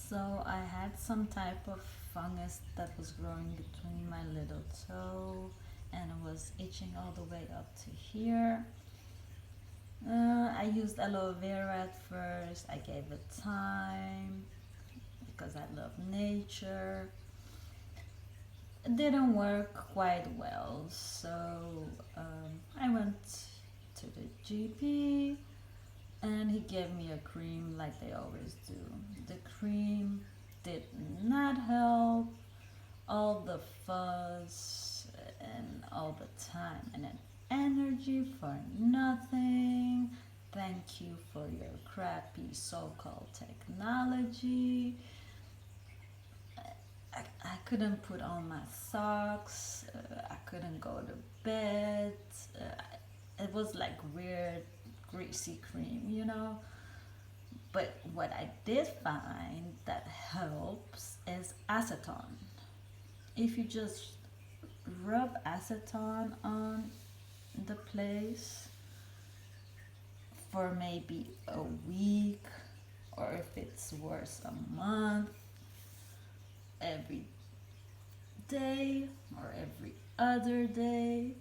So I had some type of fungus that was growing between my little toe and it was itching all the way up to here. I used aloe vera at first. I gave it time because I love nature. It didn't work quite well, so I went to the GP and he gave me a cream like they always do. The cream did not help. All the fuzz and all the time and then energy for nothing. Thank you for your crappy so-called technology. I couldn't put on my socks. I couldn't go to bed. It was like weird, greasy cream. But what I did find that helps is acetone. If you just rub acetone on the place for maybe a week, or if it's worse, a month, every day or every other day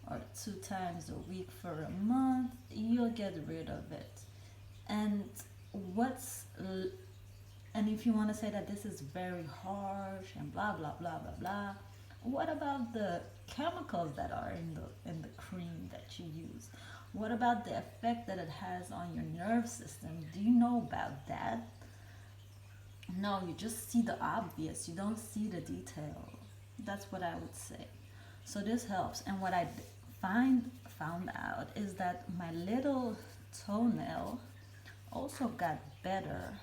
or 2 times a week for a month, you'll get rid of it. And what's and if you want to say that this is very harsh and blah blah blah blah blah, what about the chemicals that are in the cream that you use? What about the effect that it has on your nerve system? Do you know about that? No, you just see the obvious. You don't see the detail. That's what I would say. So this helps. And what I found out is that my little toenail also got better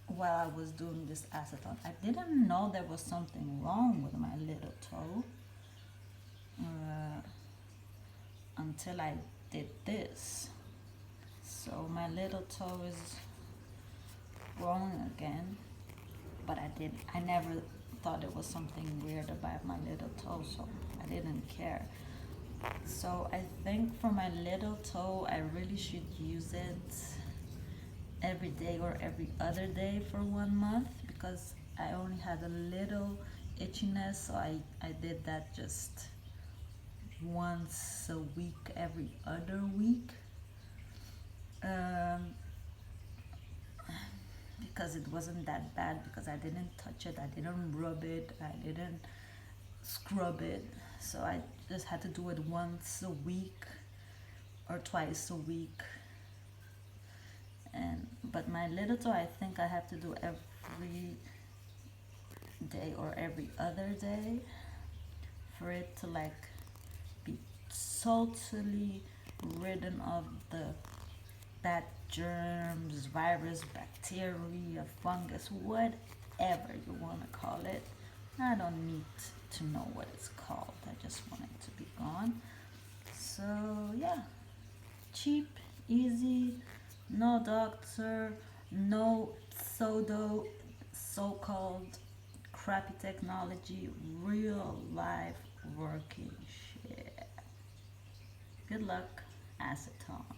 while I was doing this acetone. I didn't know there was something wrong with my little toe until I did this. So my little toe is growing again, but I never thought it was something weird about my little toe, so I didn't care. So I think for my little toe, I really should use it every day or every other day for 1 month because I only had a little itchiness, so I did that just once a week, every other week. Because it wasn't that bad, because I didn't touch it, I didn't rub it, I didn't scrub it. So I just had to do it once a week or twice a week. But my little toe, I think I have to do every day or every other day for it to like be totally ridden of the bad germs, virus, bacteria, fungus, whatever you want to call it. I don't need to know what it's called. I just want it to be gone. So yeah, cheap, easy, no doctor, no so-called crappy technology, real life working shit. Good luck, acetone.